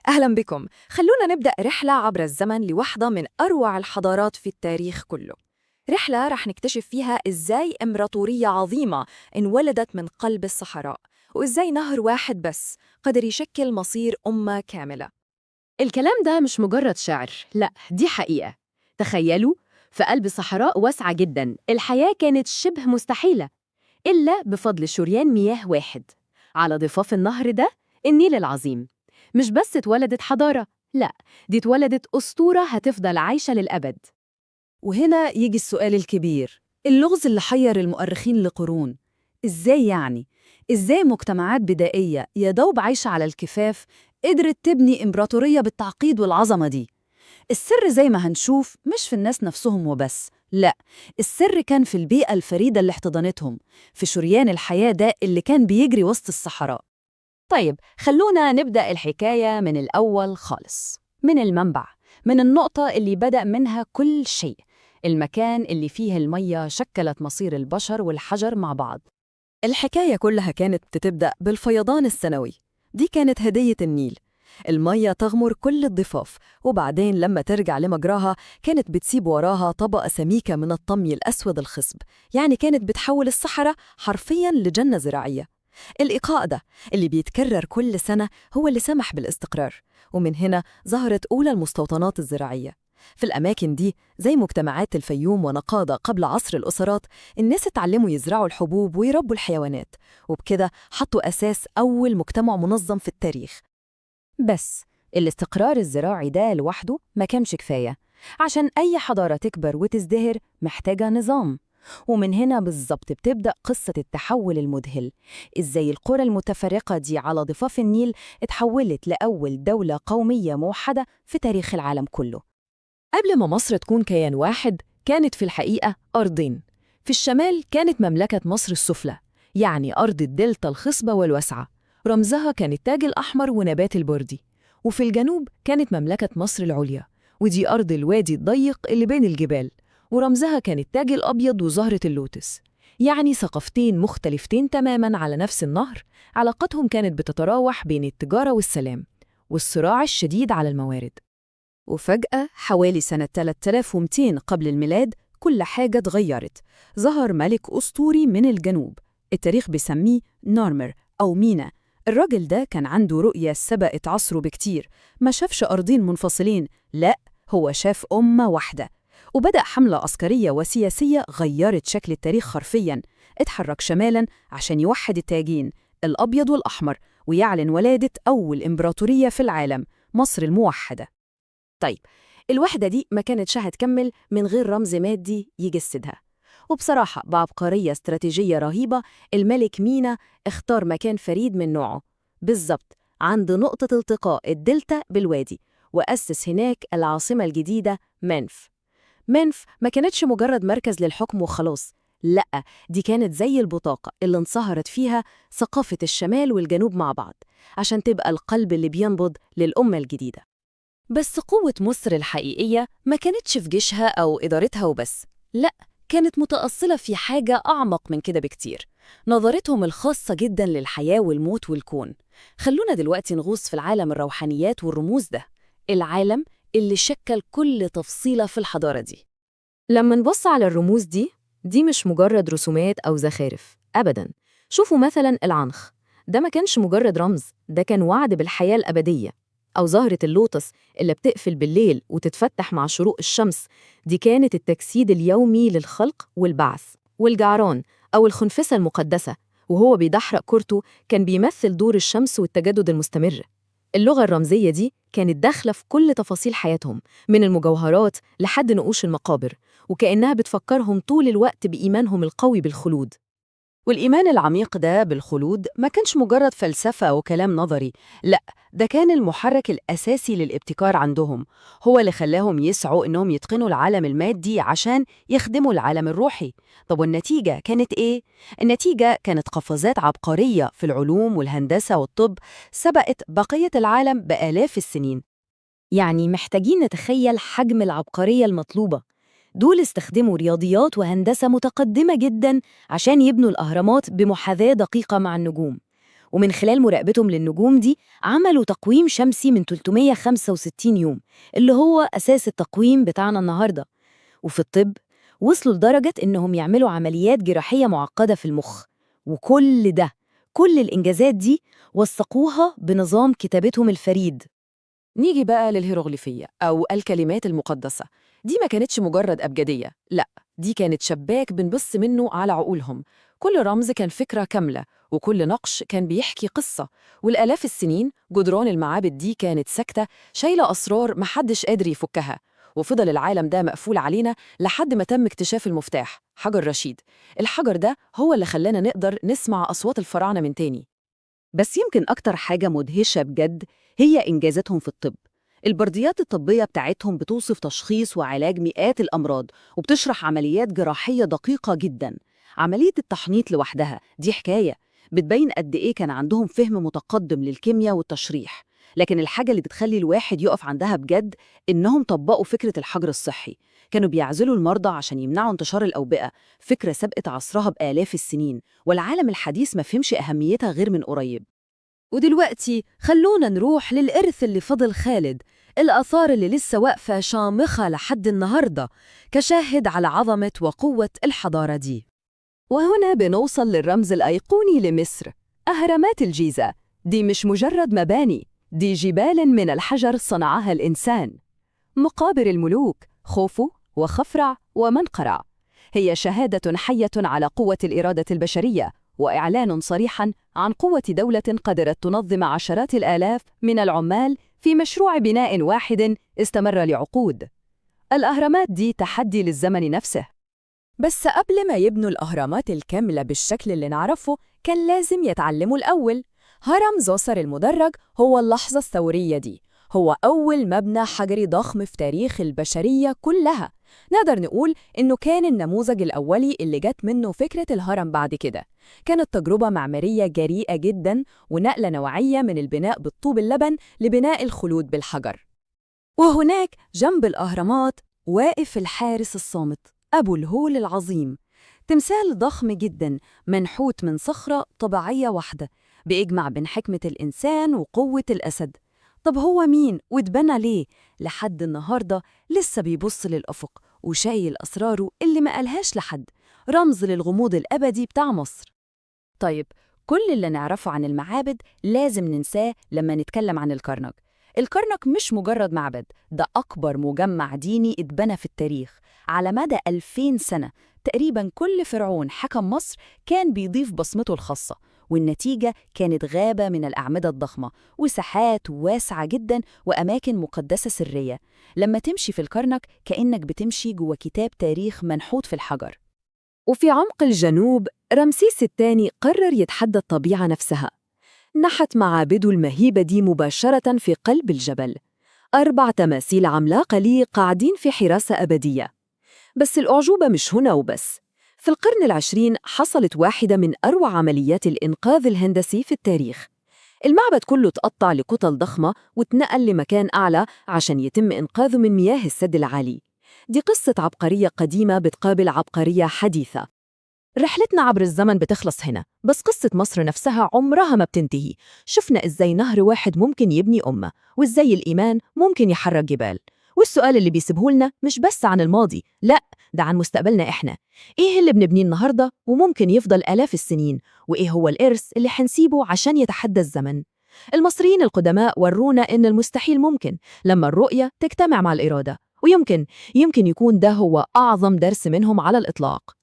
أهلا بكم. خلونا نبدأ رحلة عبر الزمن لواحدة من أروع الحضارات في التاريخ كله. رحلة رح نكتشف فيها إزاي إمبراطورية عظيمة انولدت من قلب الصحراء، وإزاي نهر واحد بس قدر يشكل مصير أمة كاملة. الكلام ده مش مجرد شعر، لا دي حقيقة. تخيلوا، في قلب صحراء واسعة جدا الحياة كانت شبه مستحيلة إلا بفضل شريان مياه واحد على ضفاف النهر ده، النيل العظيم. مش بس اتولدت حضارة، لا، دي اتولدت أسطورة هتفضل عايشة للأبد. وهنا يجي السؤال الكبير، اللغز اللي حير المؤرخين لقرون. إزاي يعني؟ إزاي مجتمعات بدائية يا دوب عايشة على الكفاف قدرت تبني إمبراطورية بالتعقيد والعظمة دي؟ السر زي ما هنشوف مش في الناس نفسهم وبس، لا، السر كان في البيئة الفريدة اللي احتضنتهم، في شريان الحياة ده اللي كان بيجري وسط الصحراء. طيب خلونا نبدأ الحكاية من الأول خالص، من المنبع، من النقطة اللي بدأ منها كل شيء، المكان اللي فيه المية شكلت مصير البشر والحجر مع بعض. الحكاية كلها كانت بتبدأ بالفيضان السنوي. دي كانت هدية النيل. المية تغمر كل الضفاف، وبعدين لما ترجع لمجراها كانت بتسيب وراها طبقة سميكة من الطمي الأسود الخصب، يعني كانت بتحول الصحراء حرفياً لجنة زراعية. الإيقاع ده اللي بيتكرر كل سنة هو اللي سمح بالاستقرار، ومن هنا ظهرت أولى المستوطنات الزراعية. في الأماكن دي زي مجتمعات الفيوم ونقادة قبل عصر الأسرات، الناس اتعلموا يزرعوا الحبوب ويربوا الحيوانات، وبكده حطوا أساس أول مجتمع منظم في التاريخ. بس الاستقرار الزراعي ده لوحده ما كانش كفاية. عشان أي حضارة تكبر وتزدهر محتاجة نظام. ومن هنا بالظبط بتبدأ قصة التحول المذهل، إزاي القرى المتفرقة دي على ضفاف النيل اتحولت لأول دولة قومية موحدة في تاريخ العالم كله. قبل ما مصر تكون كيان واحد كانت في الحقيقة أرضين. في الشمال كانت مملكة مصر السفلى، يعني أرض الدلتا الخصبة والواسعة، رمزها كان التاج الأحمر ونبات البردي. وفي الجنوب كانت مملكة مصر العليا، ودي أرض الوادي الضيق اللي بين الجبال، ورمزها كان التاج الأبيض وزهرة اللوتس. يعني ثقافتين مختلفتين تماماً على نفس النهر، علاقتهم كانت بتتراوح بين التجارة والسلام والصراع الشديد على الموارد. وفجأة حوالي سنة 3200 قبل الميلاد كل حاجة اتغيرت. ظهر ملك أسطوري من الجنوب، التاريخ بيسميه نورمر أو مينا. الراجل ده كان عنده رؤية سبقت عصره بكتير، ما شافش أرضين منفصلين، لا، هو شاف أمة واحدة. وبدأ حملة عسكرية وسياسية غيرت شكل التاريخ حرفياً. اتحرك شمالاً عشان يوحد التاجين الأبيض والأحمر، ويعلن ولادة أول إمبراطورية في العالم، مصر الموحدة. طيب، الوحدة دي ما كانتش هتكمل من غير رمز مادي يجسدها. وبصراحة بعبقرية استراتيجية رهيبة، الملك مينا اختار مكان فريد من نوعه، بالظبط عند نقطة التقاء الدلتا بالوادي، وأسس هناك العاصمة الجديدة منف. منف ما كانتش مجرد مركز للحكم وخلاص، لأ، دي كانت زي البطاقة اللي انصهرت فيها ثقافة الشمال والجنوب مع بعض، عشان تبقى القلب اللي بينبض للأمة الجديدة. بس قوة مصر الحقيقية ما كانتش في جيشها أو إدارتها وبس، لأ، كانت متأصلة في حاجة أعمق من كده بكتير، نظرتهم الخاصة جداً للحياة والموت والكون. خلونا دلوقتي نغوص في العالم الروحانيات والرموز ده، العالم اللي شكل كل تفصيلة في الحضارة دي. لما نبص على الرموز دي مش مجرد رسومات أو زخارف أبداً. شوفوا مثلاً العنخ، ده ما كانش مجرد رمز، ده كان وعد بالحياة الأبدية. أو زهرة اللوتس اللي بتقفل بالليل وتتفتح مع شروق الشمس، دي كانت التجسيد اليومي للخلق والبعث. والجعران أو الخنفسة المقدسة، وهو بيدحرق كورته، كان بيمثل دور الشمس والتجدد المستمر. اللغة الرمزية دي كانت داخلة في كل تفاصيل حياتهم، من المجوهرات لحد نقوش المقابر، وكأنها بتفكرهم طول الوقت بإيمانهم القوي بالخلود. والإيمان العميق ده بالخلود ما كانش مجرد فلسفة وكلام نظري، لا، ده كان المحرك الأساسي للابتكار عندهم. هو اللي خلاهم يسعوا إنهم يتقنوا العالم المادي عشان يخدموا العالم الروحي. طب والنتيجة كانت إيه؟ النتيجة كانت قفزات عبقرية في العلوم والهندسة والطب سبقت بقية العالم بآلاف السنين. يعني محتاجين نتخيل حجم العبقرية المطلوبة. دول استخدموا رياضيات وهندسة متقدمة جداً عشان يبنوا الأهرامات بمحاذاة دقيقة مع النجوم، ومن خلال مراقبتهم للنجوم دي عملوا تقويم شمسي من 365 يوم اللي هو أساس التقويم بتاعنا النهاردة. وفي الطب وصلوا لدرجة إنهم يعملوا عمليات جراحية معقدة في المخ. وكل ده، كل الإنجازات دي وثقوها بنظام كتابتهم الفريد. نيجي بقى للهيروغليفية أو الكلمات المقدسة. دي ما كانتش مجرد أبجدية، لأ، دي كانت شباك بنبص منه على عقولهم. كل رمز كان فكرة كاملة، وكل نقش كان بيحكي قصة. والآلاف السنين جدران المعابد دي كانت ساكتة، شايلة أسرار محدش قادر يفكها. وفضل العالم ده مقفول علينا لحد ما تم اكتشاف المفتاح، حجر رشيد. الحجر ده هو اللي خلانا نقدر نسمع أصوات الفراعنة من تاني. بس يمكن أكتر حاجة مدهشة بجد هي إنجازاتهم في الطب. البرديات الطبية بتاعتهم بتوصف تشخيص وعلاج مئات الأمراض، وبتشرح عمليات جراحية دقيقة جداً. عملية التحنيط لوحدها دي حكاية بتبين قد إيه كان عندهم فهم متقدم للكيمياء والتشريح. لكن الحاجة اللي بتخلي الواحد يقف عندها بجد إنهم طبقوا فكرة الحجر الصحي. كانوا بيعزلوا المرضى عشان يمنعوا انتشار الأوبئة، فكرة سبقت عصرها بآلاف السنين، والعالم الحديث ما فهمش أهميتها غير من قريب. ودلوقتي خلونا نروح للإرث اللي فضل خالد، الآثار اللي لسه واقفة شامخة لحد النهاردة كشاهد على عظمة وقوة الحضارة دي. وهنا بنوصل للرمز الأيقوني لمصر، أهرامات الجيزة. دي مش مجرد مباني، دي جبال من الحجر صنعها الإنسان. مقابر الملوك خوفو وخفرع ومنقرع هي شهادة حية على قوة الإرادة البشرية، وإعلان صريحاً عن قوة دولة قدرت تنظم عشرات الآلاف من العمال في مشروع بناء واحد استمر لعقود. الأهرامات دي تحدي للزمن نفسه. بس قبل ما يبنوا الأهرامات الكاملة بالشكل اللي نعرفه، كان لازم يتعلموا الأول. هرم زوسر المدرج هو اللحظة الثورية دي، هو أول مبنى حجري ضخم في تاريخ البشرية كلها. نقدر نقول إنه كان النموذج الأولي اللي جت منه فكرة الهرم. بعد كده كانت تجربة معمارية جريئة جداً، ونقلة نوعية من البناء بالطوب اللبن لبناء الخلود بالحجر. وهناك جنب الأهرامات واقف الحارس الصامت أبو الهول العظيم، تمثال ضخم جداً منحوت من صخرة طبيعية واحدة، بيجمع بين حكمة الإنسان وقوة الأسد. طب هو مين واتبنى ليه؟ لحد النهاردة لسه بيبص للأفق وشايل أسراره اللي ما قالهاش لحد، رمز للغموض الأبدي بتاع مصر. طيب، كل اللي نعرفه عن المعابد لازم ننساه لما نتكلم عن الكرنك. الكرنك مش مجرد معبد، ده أكبر مجمع ديني اتبنى في التاريخ. على مدى 2000 سنة تقريباً كل فرعون حكم مصر كان بيضيف بصمته الخاصة، والنتيجة كانت غابة من الأعمدة الضخمة وساحات واسعة جداً وأماكن مقدسة سرية. لما تمشي في الكرنك كأنك بتمشي جوه كتاب تاريخ منحوت في الحجر. وفي عمق الجنوب رمسيس الثاني قرر يتحدى الطبيعة نفسها. نحت معابده المهيبة دي مباشرة في قلب الجبل، 4 تماثيل عملاقة ليه قاعدين في حراسة أبدية. بس الأعجوبة مش هنا وبس. في القرن العشرين حصلت واحدة من أروع عمليات الإنقاذ الهندسي في التاريخ. المعبد كله اتقطع لكتل ضخمة واتنقل لمكان أعلى عشان يتم إنقاذه من مياه السد العالي. دي قصة عبقرية قديمة بتقابل عبقرية حديثة. رحلتنا عبر الزمن بتخلص هنا، بس قصة مصر نفسها عمرها ما بتنتهي. شفنا إزاي نهر واحد ممكن يبني أمة، وإزاي الإيمان ممكن يحرك جبال. والسؤال اللي بيسيبهولنا مش بس عن الماضي، لأ، ده عن مستقبلنا إحنا. إيه اللي بنبنيه النهاردة وممكن يفضل آلاف السنين؟ وإيه هو الإرث اللي حنسيبه عشان يتحدى الزمن؟ المصريين القدماء ورونا إن المستحيل ممكن لما الرؤية تجتمع مع الإرادة. ويمكن يكون ده هو أعظم درس منهم على الإطلاق.